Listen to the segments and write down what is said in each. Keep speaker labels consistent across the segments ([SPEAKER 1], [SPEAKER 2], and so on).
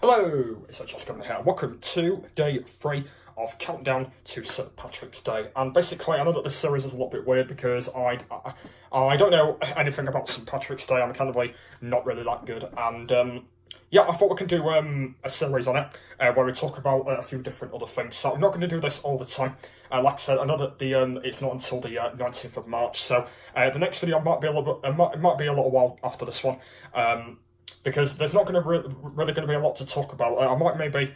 [SPEAKER 1] Hello, it's Josh Governor here. Welcome to day 3 of Countdown to St. Patrick's Day. And basically, I know that this series is a little bit weird because I don't know anything about St. Patrick's Day. I'm kind of like not really that good. And yeah, I thought we could do a series on it where we talk about a few different other things. So I'm not going to do this all the time. Like I said, I know that it's not until the 19th of March. So the next video might be a little bit, it might be a little while after this one. Because there's not going to really going to be a lot to talk about. I might maybe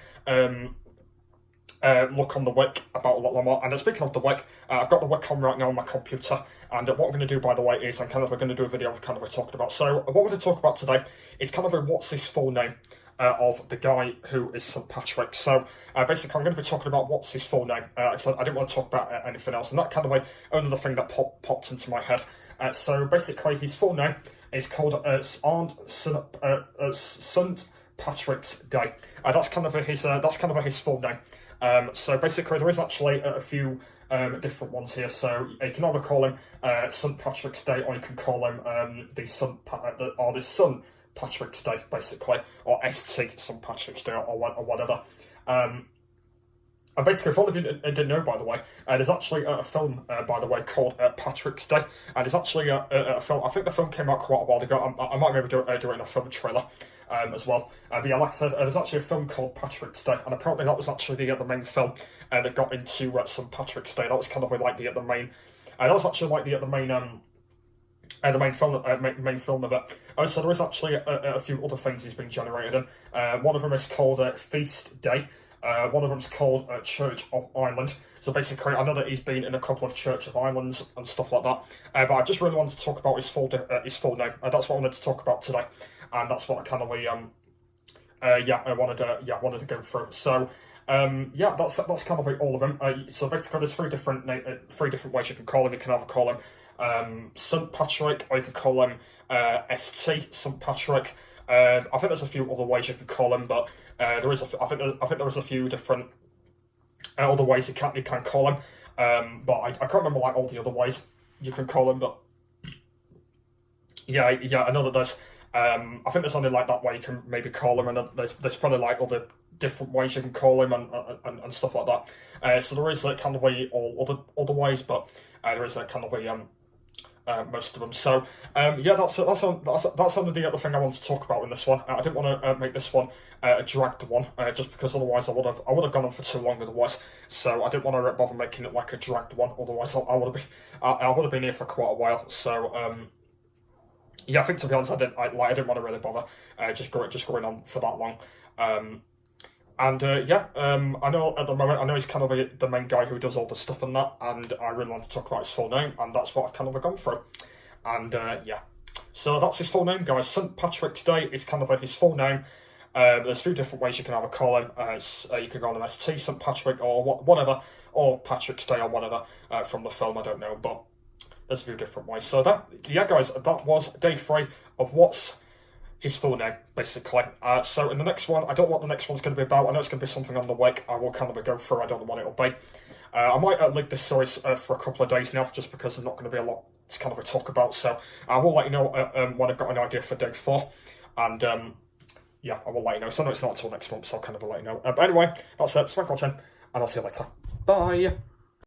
[SPEAKER 1] look on the Wik about a lot more. And speaking of the Wik, I've got the Wik on right now on my computer. And what I'm going to do, by the way, is I'm kind of going to do a video of kind of talking about. So what we're going to talk about today is kind of what's his full name of the guy who is St. Patrick. So basically, I'm going to be talking about what's his full name. So I didn't want to talk about anything else. And that kind of only thing that popped into my head. So basically, his full name is called St. Patrick's Day. That's kind of his full name. So basically, there is actually a few different ones here. So you can either call him St. Patrick's Day, or you can call him the St. Patrick's Day, basically, or ST St. Patrick's Day, or whatever. And basically, for all of you that didn't know, by the way, there's actually a film, by the way, called Patrick's Day. And there's actually a film, I think the film came out quite a while ago. I might maybe do it in a film trailer as well. But yeah, like I said, there's actually a film called Patrick's Day. And apparently that was actually the main film that got into St. Patrick's Day. That was kind of like the main, that was actually like the main film of it. So there is actually a few other things he's been generated in. One of them is called Feast Day. One of them's called Church of Ireland. So basically, I know that he's been in a couple of Church of Irelands and stuff like that. But I just really wanted to talk about his full name. That's what I wanted to talk about today, and that's what I kind of I wanted to go through. So yeah, that's kind of all of them. So basically, there's three different ways you can call him. You can either call him St. Patrick, or you can call him ST St. Patrick. I think there's a few other ways you can call him, but I think there is a few different other ways you can call him. But I can't remember like all the other ways you can call him. But yeah, I know that there's. I think there's only like that way you can maybe call him, and there's probably like other different ways you can call him and stuff like that. So there is kind of all other ways, but there is kind of most of them. So yeah, that's only the other thing I want to talk about in this one. I didn't want to make this one a dragged one, just because otherwise I would have gone on for too long otherwise. So I didn't want to bother making it like a dragged one. Otherwise, I would have been here for quite a while. So yeah, I think to be honest, I didn't want to really bother just going on for that long. Yeah, I know at the moment, I know he's kind of the main guy who does all the stuff and that, and I really want to talk about his full name, and that's what I've kind of gone through. And yeah, so that's his full name, guys. St. Patrick's Day is kind of his full name. There's a few different ways you can either call him. You can call him ST St. Patrick, or whatever, or Patrick's Day, or whatever, from the film, I don't know, but there's a few different ways. So yeah, guys, that was day 3 of what's his full name, basically. So in the next one, I don't know what the next one's going to be about. I know it's going to be something on the Wik. I will kind of go through. I don't know what it'll be. I might leave this series for a couple of days now, just because there's not going to be a lot to kind of talk about. So I will let you know when I've got an idea for day 4. And yeah, I will let you know. So no, it's not until next month, so I'll kind of let you know. But anyway, that's it. Thanks for watching, and I'll see you later. Bye.